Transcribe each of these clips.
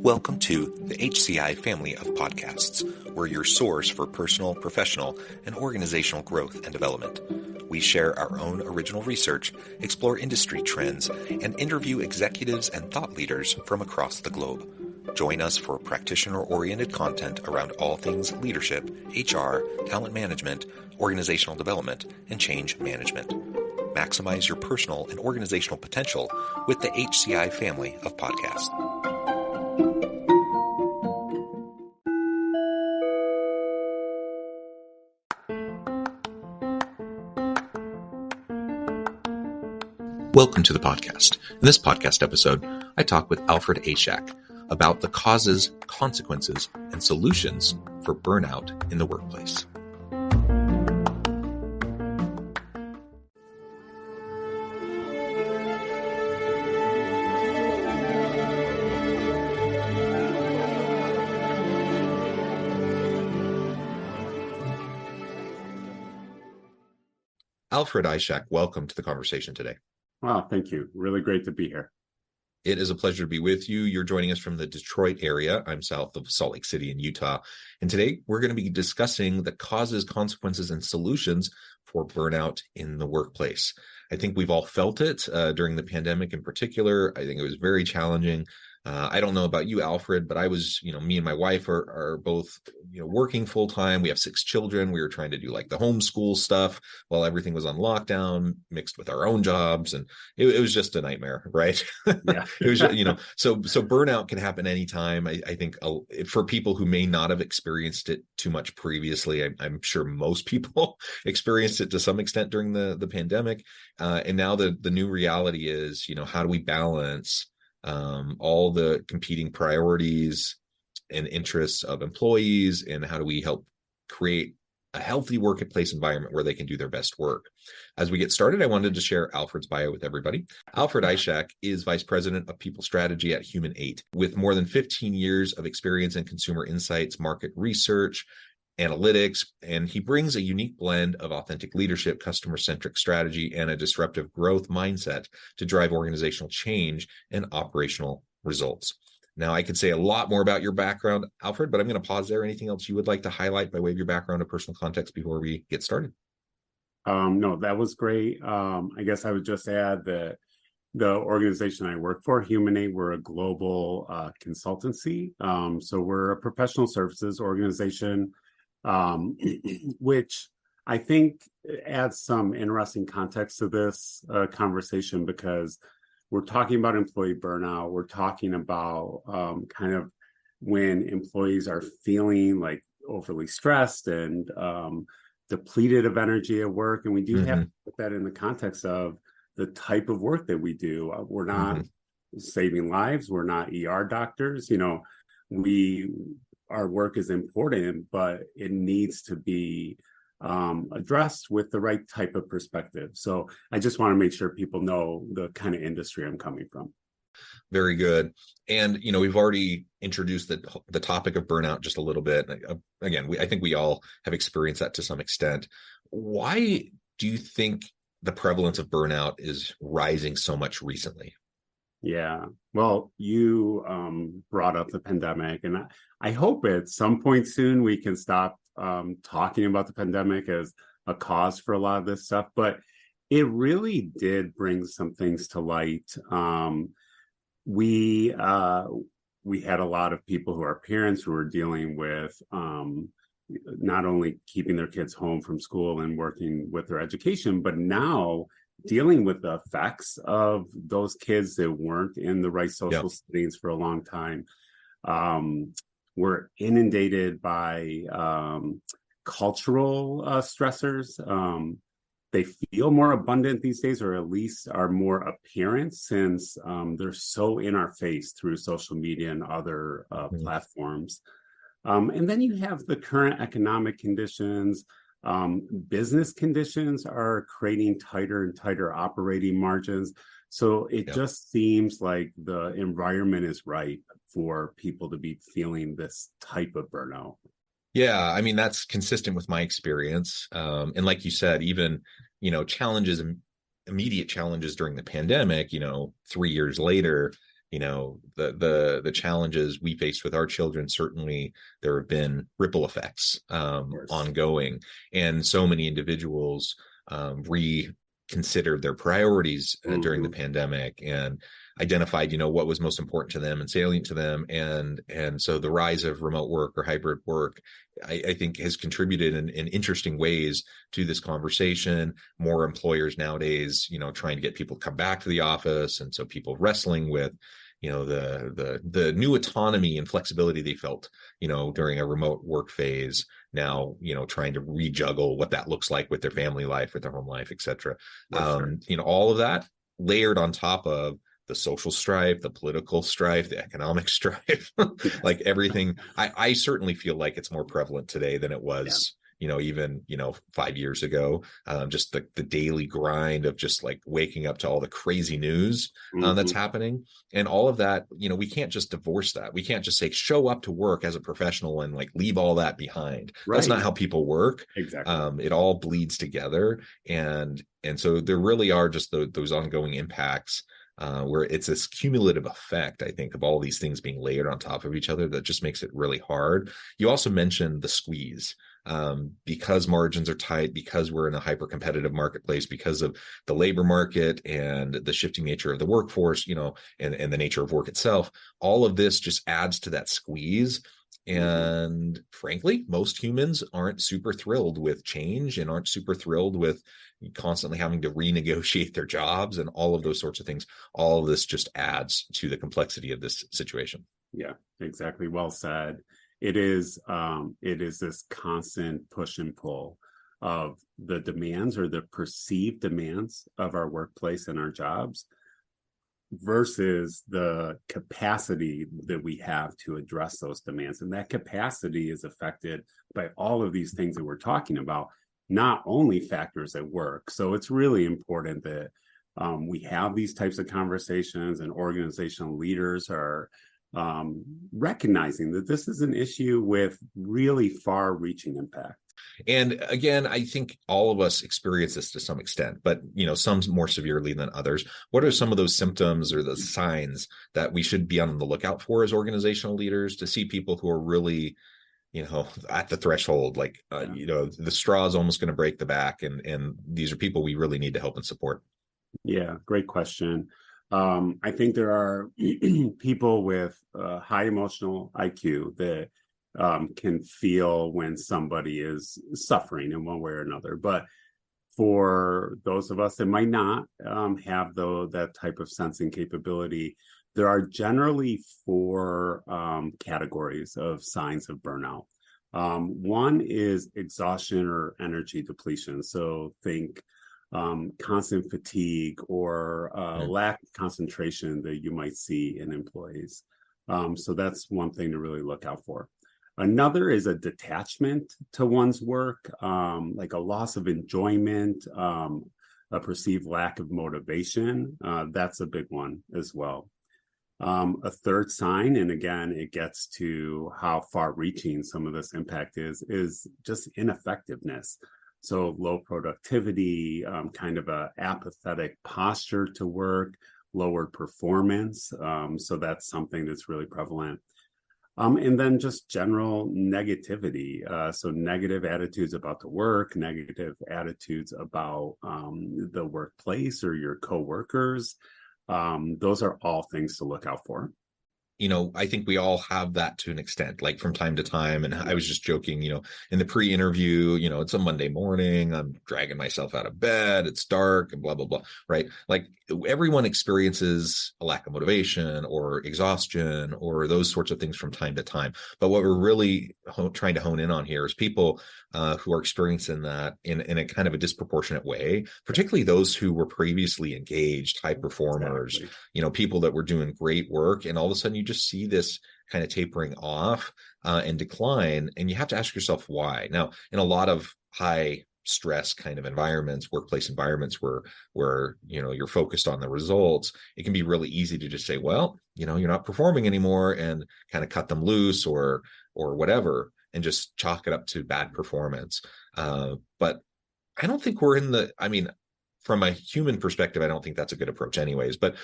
Welcome to the HCI family of podcasts. We're your source for personal, professional, and organizational growth and development. We share our own original research, explore industry trends, and interview executives and thought leaders from across the globe. Join us for practitioner-oriented content around all things leadership, HR, talent management, organizational development, and change management. Maximize your personal and organizational potential with the HCI family of podcasts. Welcome to the podcast. In this podcast episode, I talk with Alfred Ishak about the causes, consequences, and solutions for burnout in the workplace. Alfred Ishak, welcome to the conversation today. Wow, thank you. Really great to be here. It is a pleasure to be with you. You're joining us from the Detroit area. I'm south of Salt Lake City in Utah. And today we're going to be discussing the causes, consequences, and solutions for burnout in the workplace. I think we've all felt it during the pandemic in particular. I think it was very challenging. I don't know about you, Alfred, but I was, me and my wife are both, working full time. We have 6 children. We were trying to do like the homeschool stuff while everything was on lockdown, mixed with our own jobs. And it was just a nightmare, right? Yeah. It was, so burnout can happen anytime. I think for people who may not have experienced it too much previously, I'm sure most people experienced it to some extent during the pandemic. And now the new reality is, how do we balance all the competing priorities and interests of employees, and how do we help create a healthy workplace environment where they can do their best work? As we get started, I wanted to share Alfred's bio with everybody. Alfred Ishak is Vice President of People Strategy at Human8, with more than 15 years of experience in consumer insights, market research, analytics, and he brings a unique blend of authentic leadership, customer-centric strategy, and a disruptive growth mindset to drive organizational change and operational results. Now, I could say a lot more about your background, Alfred, but I'm going to pause there. Anything else you would like to highlight by way of your background or personal context before we get started? No, that was great. I guess I would just add that the organization I work for, Human8, we're a global consultancy. So we're a professional services organization, which I think adds some interesting context to this conversation, because we're talking about employee burnout. We're talking about kind of when employees are feeling like overly stressed and depleted of energy at work. And we do have to put that in the context of the type of work that we do. We're not saving lives. We're not ER doctors. Our work is important, but it needs to be addressed with the right type of perspective. So I just want to make sure people know the kind of industry I'm coming from. Very good. And, we've already introduced the topic of burnout just a little bit. Again, I think we all have experienced that to some extent. Why do you think the prevalence of burnout is rising so much recently? Yeah, well, you brought up the pandemic, and I hope at some point soon we can stop talking about the pandemic as a cause for a lot of this stuff. But it really did bring some things to light. We had a lot of people who are parents who were dealing with not only keeping their kids home from school and working with their education, but now dealing with the effects of those kids that weren't in the right social settings for a long time. We're inundated by cultural stressors. They feel more abundant these days, or at least are more apparent, since they're so in our face through social media and other platforms. And then you have the current economic conditions. Business conditions are creating tighter and tighter operating margins. So it just seems like the environment is right for people to be feeling this type of burnout. Yeah, I mean, that's consistent with my experience. And like you said, even, challenges, immediate challenges during the pandemic, 3 years later, the challenges we faced with our children, certainly there have been ripple effects ongoing, and so many individuals reconsidered their priorities during the pandemic and identified what was most important to them and salient to them, and so the rise of remote work or hybrid work, I think, has contributed in interesting ways to this conversation. More employers nowadays trying to get people to come back to the office, and so people wrestling with the new autonomy and flexibility they felt during a remote work phase, now trying to rejuggle what that looks like with their family life, with their home life, etc. All of that layered on top of the social strife, the political strife, the economic strife, like everything. I certainly feel like it's more prevalent today than it was, even 5 years ago. Just the daily grind of just like waking up to all the crazy news that's happening, and all of that. We can't just divorce that. We can't just say show up to work as a professional and like leave all that behind. Right. That's not how people work. Exactly. It all bleeds together, and so there really are just those ongoing impacts. Where it's this cumulative effect, I think, of all these things being layered on top of each other that just makes it really hard. You also mentioned the squeeze, because margins are tight, because we're in a hyper competitive marketplace, because of the labor market and the shifting nature of the workforce, and the nature of work itself. All of this just adds to that squeeze. And frankly, most humans aren't super thrilled with change and aren't super thrilled with constantly having to renegotiate their jobs and all of those sorts of things. All of this just adds to the complexity of this situation. Yeah, exactly. Well said. It is this constant push and pull of the demands or the perceived demands of our workplace and our jobs versus the capacity that we have to address those demands. And that capacity is affected by all of these things that we're talking about, not only factors at work. So it's really important that we have these types of conversations, and organizational leaders are recognizing that this is an issue with really far-reaching impact. And again, I think all of us experience this to some extent, but some more severely than others. What are some of those symptoms or the signs that we should be on the lookout for as organizational leaders to see people who are really, at the threshold, like, the straw is almost going to break the back, and these are people we really need to help and support? Yeah, great question. I think there are people with high emotional IQ that can feel when somebody is suffering in one way or another. But for those of us that might not have that type of sensing capability, there are generally 4 categories of signs of burnout. One is exhaustion or energy depletion. So think constant fatigue or lack of concentration that you might see in employees. So that's one thing to really look out for. Another is a detachment to one's work, like a loss of enjoyment, a perceived lack of motivation. That's a big one as well. A third sign, and again, it gets to how far-reaching some of this impact is just ineffectiveness. So low productivity, kind of a apathetic posture to work, lowered performance. So that's something that's really prevalent. And then just general negativity. So negative attitudes about the work, negative attitudes about the workplace or your coworkers. Those are all things to look out for. I think we all have that to an extent, like from time to time. And I was just joking, in the pre-interview, it's a Monday morning, I'm dragging myself out of bed, it's dark and blah, blah, blah, right? Like everyone experiences a lack of motivation or exhaustion or those sorts of things from time to time. But what we're really trying to hone in on here is people who are experiencing that in a kind of a disproportionate way, particularly those who were previously engaged, high performers, exactly. People that were doing great work. And all of a sudden you just see this kind of tapering off and decline. And you have to ask yourself why. Now, in a lot of high stress kind of environments, workplace environments where you're focused on the results, it can be really easy to just say, well, you're not performing anymore, and kind of cut them loose or whatever, and just chalk it up to bad performance. But I don't think we're from a human perspective, I don't think that's a good approach anyways. But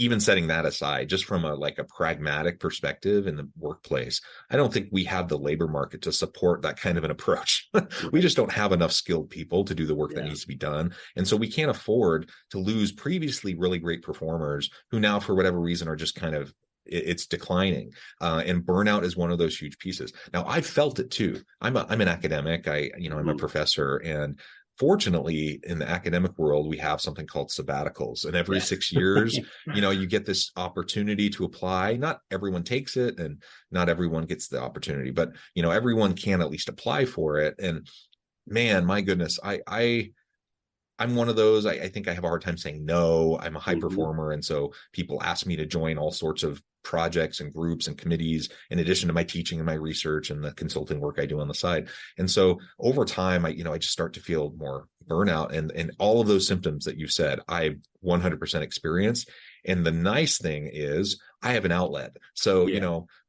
even setting that aside, just from a like a pragmatic perspective in the workplace, I don't think we have the labor market to support that kind of an approach. We just don't have enough skilled people to do the work that needs to be done. And so we can't afford to lose previously really great performers who now, for whatever reason, are just kind of, it's declining, and burnout is one of those huge pieces. Now, I've felt it too. I'm an academic. I'm a professor, and fortunately, in the academic world, we have something called sabbaticals, and every 6 years, you get this opportunity to apply. Not everyone takes it, and not everyone gets the opportunity, but everyone can at least apply for it. And man, my goodness, I'm one of those. I think I have a hard time saying no. I'm a high performer. And so people ask me to join all sorts of projects and groups and committees, in addition to my teaching and my research and the consulting work I do on the side. And so over time, I just start to feel more burnout, and all of those symptoms that you said, I 100% experience. And the nice thing is I have an outlet. So,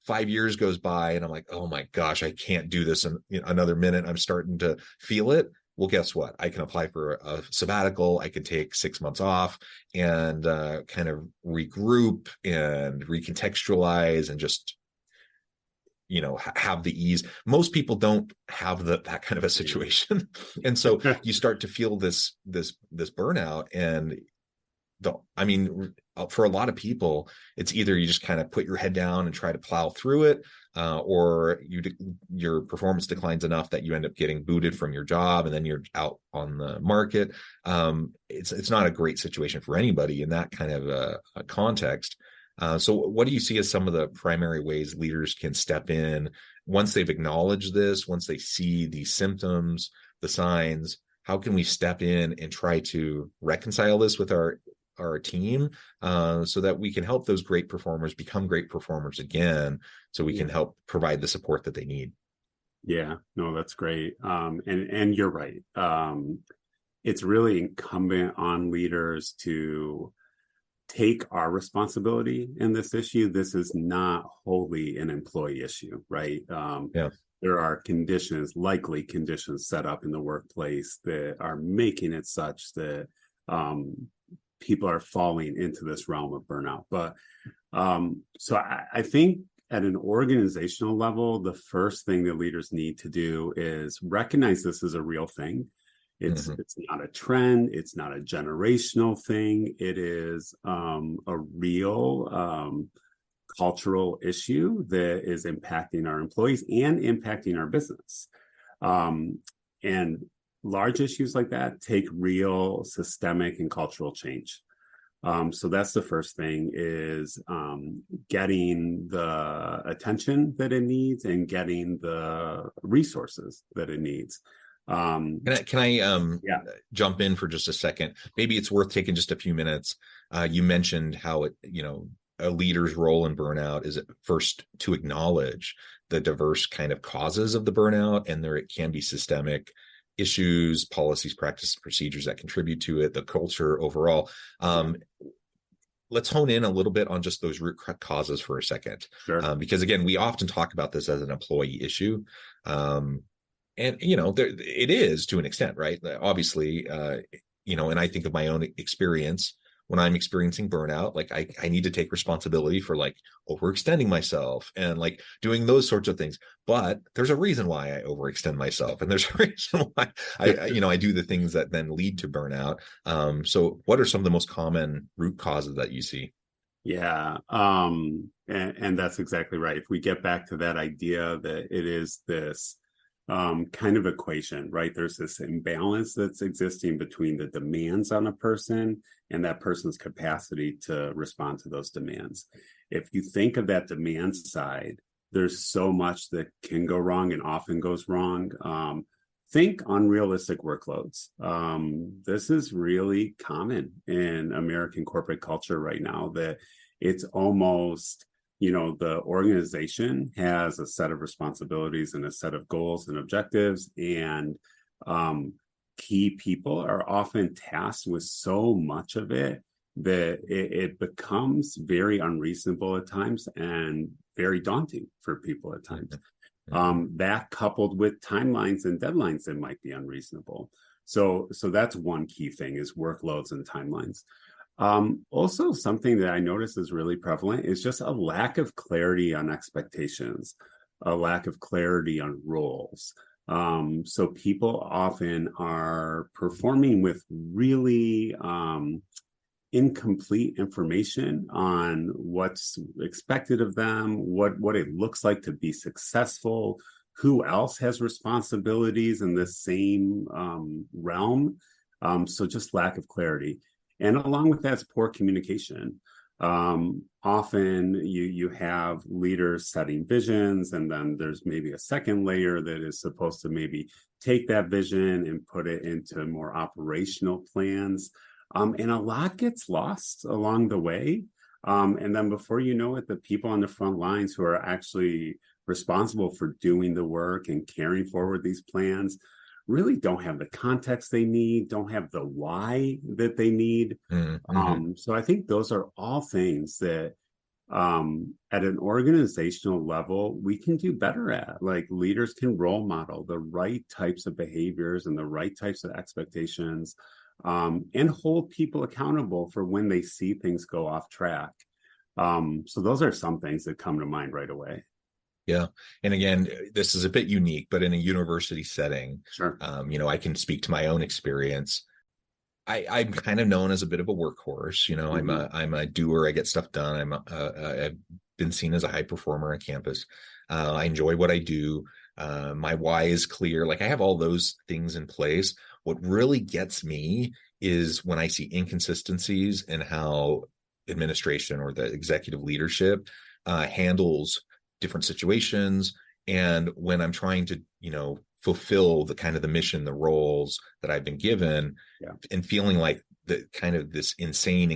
5 years goes by and I'm like, oh my gosh, I can't do this in another minute. I'm starting to feel it. Well, guess what? I can apply for a sabbatical. I can take 6 months off and kind of regroup and recontextualize and just, have the ease. Most people don't have that kind of a situation. And so you start to feel this burnout. And for a lot of people, it's either you just kind of put your head down and try to plow through it, or your performance declines enough that you end up getting booted from your job, and then you're out on the market. It's not a great situation for anybody in that kind of a context. So what do you see as some of the primary ways leaders can step in once they've acknowledged this, once they see these symptoms, the signs? How can we step in and try to reconcile this with our team, so that we can help those great performers become great performers again, so we can help provide the support that they need? Yeah, no, that's great. And you're right. It's really incumbent on leaders to take our responsibility in this issue. This is not wholly an employee issue, right? There are likely conditions set up in the workplace that are making it such that people are falling into this realm of burnout. But so I think at an organizational level, the first thing that leaders need to do is recognize this is a real thing. It's not a trend. It's not a generational thing. It is a real cultural issue that is impacting our employees and impacting our business. And large issues like that take real systemic and cultural change. So that's the first thing, is getting the attention that it needs and getting the resources that it needs. Can I jump in for just a second? Maybe it's worth taking just a few minutes. You mentioned how a leader's role in burnout is first to acknowledge the diverse kind of causes of the burnout, and it can be systemic issues, policies, practices, procedures that contribute to it, the culture overall. Let's hone in a little bit on just those root causes for a second. Sure. Because again, we often talk about this as an employee issue. And, it is to an extent, right? Obviously, and I think of my own experience when I'm experiencing burnout, like I need to take responsibility for like overextending myself and like doing those sorts of things. But there's a reason why I overextend myself, and there's a reason why I do the things that then lead to burnout. So what are some of the most common root causes that you see? Yeah. And that's exactly right. If we get back to that idea that it is this kind of equation, right? There's this imbalance that's existing between the demands on a person and that person's capacity to respond to those demands. If you think of that demand side, there's so much that can go wrong and often goes wrong. Think unrealistic workloads. This is really common in American corporate culture right now, that it's almost, the organization has a set of responsibilities and a set of goals and objectives, and key people are often tasked with so much of it that it becomes very unreasonable at times and very daunting for people at times. That coupled with timelines and deadlines that might be unreasonable. So that's one key thing, is workloads and timelines. Also, something that I notice is really prevalent is just a lack of clarity on expectations, a lack of clarity on roles. So people often are performing with really incomplete information on what's expected of them, what it looks like to be successful, who else has responsibilities in this same realm. So just lack of clarity. And along with that is poor communication. Often you have leaders setting visions, and then there's maybe a second layer that is supposed to maybe take that vision and put it into more operational plans. And a lot gets lost along the way. And then before you know it, the people on the front lines who are actually responsible for doing the work and carrying forward these plans really don't have the context they need, don't have the why that they need. Mm-hmm. So I think those are all things that at an organizational level, we can do better at. Like leaders can role model the right types of behaviors and the right types of expectations, and hold people accountable for when they see things go off track. So those are some things that come to mind right away. Yeah. And again, this is a bit unique, but in a university setting, Sure. I can speak to my own experience. I'm kind of known as a bit of a workhorse. Mm-hmm. I'm a doer. I get stuff done. I've been seen as a high performer on campus. I enjoy what I do. My why is clear. Like I have all those things in place. What really gets me is when I see inconsistencies in how administration or the executive leadership handles different situations. And when I'm trying to, fulfill the kind of the mission, the roles that I've been given, Yeah. and feeling like the kind of this insane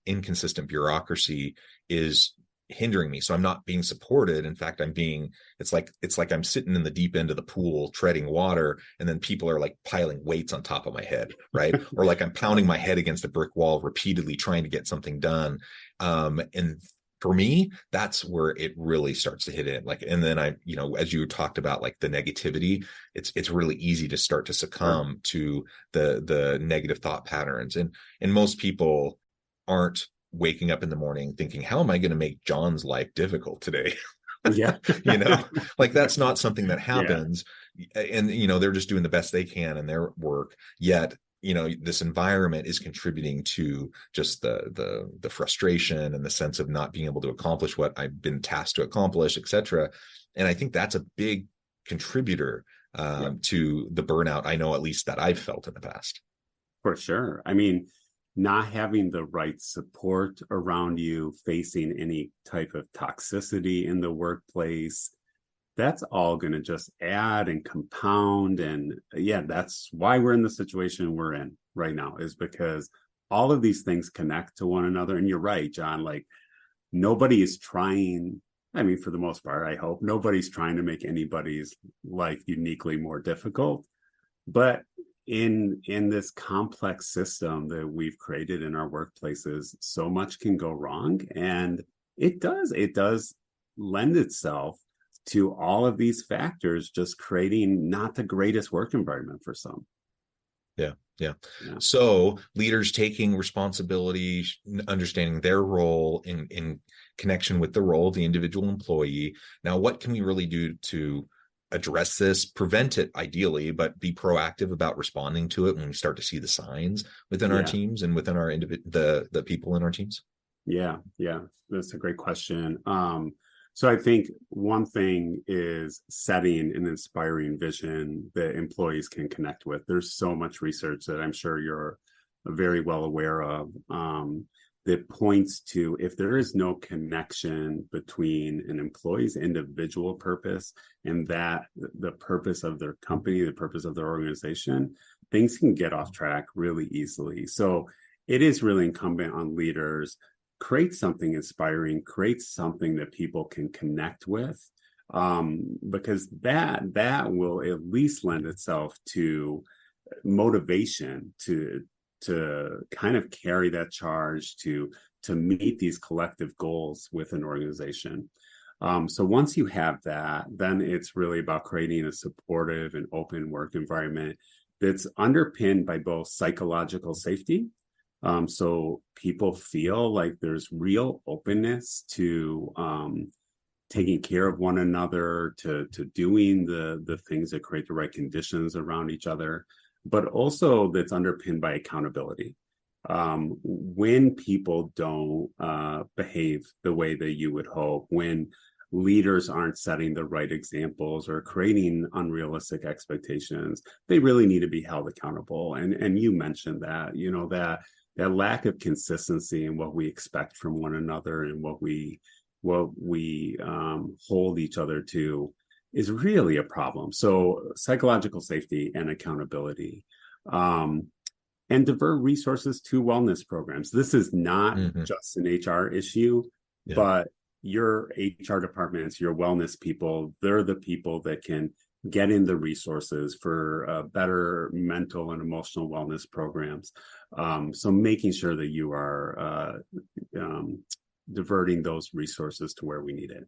inconsistent bureaucracy is hindering me. So I'm not being supported. In fact, it's like I'm sitting in the deep end of the pool treading water, and then people are like piling weights on top of my head, right? Or like I'm pounding my head against a brick wall repeatedly trying to get something done. And for me, that's where it really starts to hit in. Like, and then as you talked about, like the negativity, it's really easy to start to succumb to the negative thought patterns. And most people aren't waking up in the morning thinking, how am I going to make John's life difficult today? Yeah. Like that's not something that Yeah. happens. And they're just doing the best they can in their work. Yet this environment is contributing to just the frustration and the sense of not being able to accomplish what I've been tasked to accomplish, etc. And I think that's a big contributor to the burnout, I know, at least that I've felt in the past. For sure. I mean, not having the right support around you, facing any type of toxicity in the workplace, that's all going to just add and compound. And yeah, that's why we're in the situation we're in right now, is because all of these things connect to one another. And you're right, John, like nobody is trying. I mean, for the most part, I hope nobody's trying to make anybody's life uniquely more difficult. But in this complex system that we've created in our workplaces, so much can go wrong. And it does lend itself to all of these factors, just creating not the greatest work environment for some. Yeah. So leaders taking responsibility, understanding their role in connection with the role of the individual employee. Now, what can we really do to address this, prevent it ideally, but be proactive about responding to it when we start to see the signs within our teams and within our the people in our teams? Yeah, that's a great question. So I think one thing is setting an inspiring vision that employees can connect with. There's so much research that I'm sure you're very well aware of, that points to, if there is no connection between an employee's individual purpose and that the purpose of their company, the purpose of their organization, things can get off track really easily. So it is really incumbent on leaders: create something inspiring, create something that people can connect with, because that will at least lend itself to motivation to kind of carry that charge to meet these collective goals with an organization. So once you have that, then it's really about creating a supportive and open work environment that's underpinned by both psychological safety So people feel like there's real openness to taking care of one another, to doing the things that create the right conditions around each other, but also that's underpinned by accountability. When people don't behave the way that you would hope, when leaders aren't setting the right examples or creating unrealistic expectations, they really need to be held accountable. And you mentioned that, that lack of consistency in what we expect from one another and what we hold each other to is really a problem. So psychological safety and accountability. And divert resources to wellness programs. This is not just an HR issue, but your HR departments, your wellness people, they're the people that can get in the resources for better mental and emotional wellness programs. So making sure that you are diverting those resources to where we need it.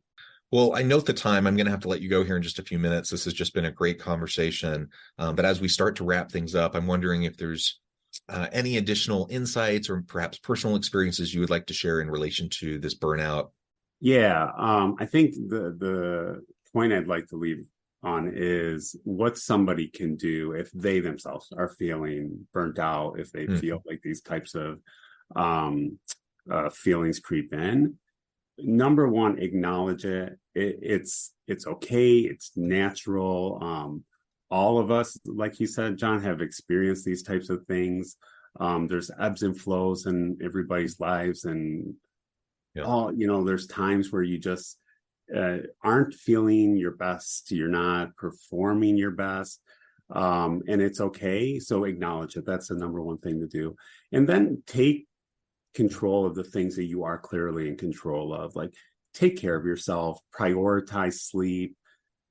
Well, I note the time. I'm going to have to let you go here in just a few minutes. This has just been a great conversation. But as we start to wrap things up, I'm wondering if there's any additional insights or perhaps personal experiences you would like to share in relation to this burnout. Yeah, I think the point I'd like to leave on is what somebody can do if they themselves are feeling burnt out, if they feel like these types of feelings creep in. Number one, acknowledge it. It's okay. It's natural. All of us, like you said, John, have experienced these types of things. There's ebbs and flows in everybody's lives, and there's times where you just aren't feeling your best. You're not performing your best, and it's okay. So acknowledge it. That's the number one thing to do, and then take control of the things that you are clearly in control of. Like, take care of yourself, prioritize sleep,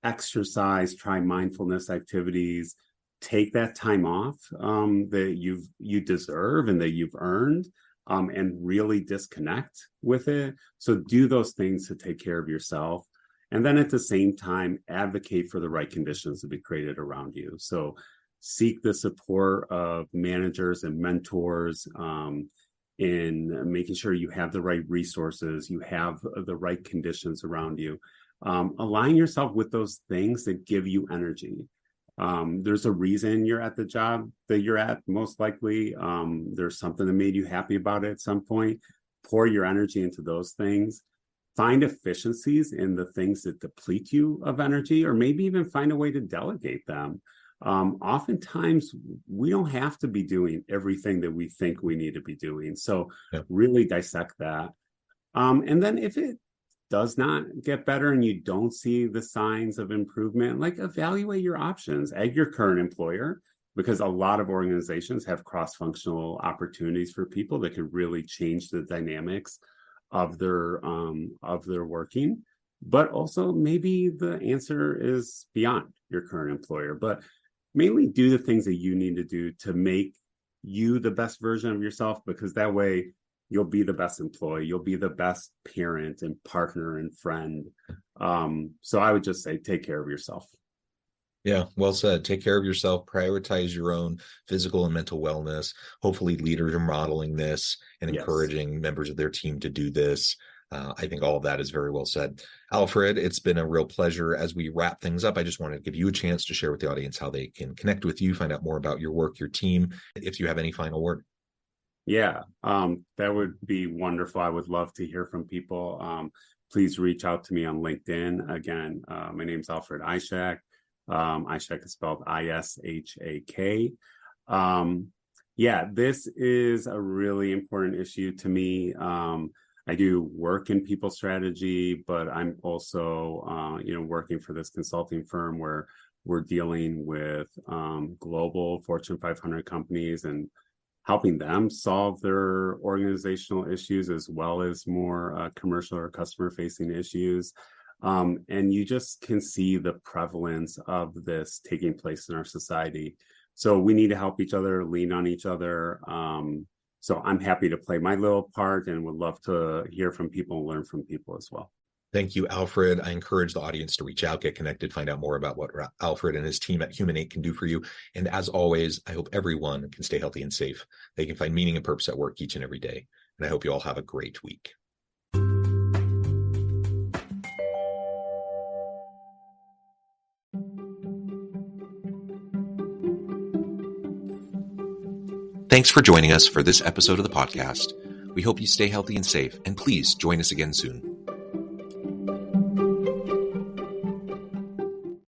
exercise, try mindfulness activities, take that time off that you deserve and that you've earned, and really disconnect with it. So do those things to take care of yourself. And then at the same time, advocate for the right conditions to be created around you. So seek the support of managers and mentors in making sure you have the right resources, you have the right conditions around you. Align yourself with those things that give you energy. There's a reason you're at the job that you're at, most likely. There's something that made you happy about it at some point. Pour your energy into those things. Find efficiencies in the things that deplete you of energy, or maybe even find a way to delegate them. Oftentimes, we don't have to be doing everything that we think we need to be doing. So really dissect that. And then if it does not get better and you don't see the signs of improvement, like, evaluate your options at your current employer, because a lot of organizations have cross-functional opportunities for people that could really change the dynamics of their working. But also maybe the answer is beyond your current employer. But mainly do the things that you need to do to make you the best version of yourself, because that way you'll be the best employee, you'll be the best parent and partner and friend. So I would just say, take care of yourself. Yeah, well said. Take care of yourself, prioritize your own physical and mental wellness. Hopefully leaders are modeling this and encouraging members of their team to do this. I think all of that is very well said. Alfred, it's been a real pleasure. As we wrap things up, I just want to give you a chance to share with the audience how they can connect with you, find out more about your work, your team, if you have any final word. Yeah, that would be wonderful. I would love to hear from people. Please reach out to me on LinkedIn. Again, my name's Alfred Ishak. Ishak is spelled Ishak. This is a really important issue to me. I do work in people strategy, but I'm also, working for this consulting firm where we're dealing with global Fortune 500 companies and helping them solve their organizational issues, as well as more commercial or customer-facing issues. And you just can see the prevalence of this taking place in our society. So we need to help each other, lean on each other. So I'm happy to play my little part and would love to hear from people and learn from people as well. Thank you, Alfred. I encourage the audience to reach out, get connected, find out more about what Alfred and his team at Human8 can do for you. And as always, I hope everyone can stay healthy and safe. They can find meaning and purpose at work each and every day. And I hope you all have a great week. Thanks for joining us for this episode of the podcast. We hope you stay healthy and safe, and please join us again soon.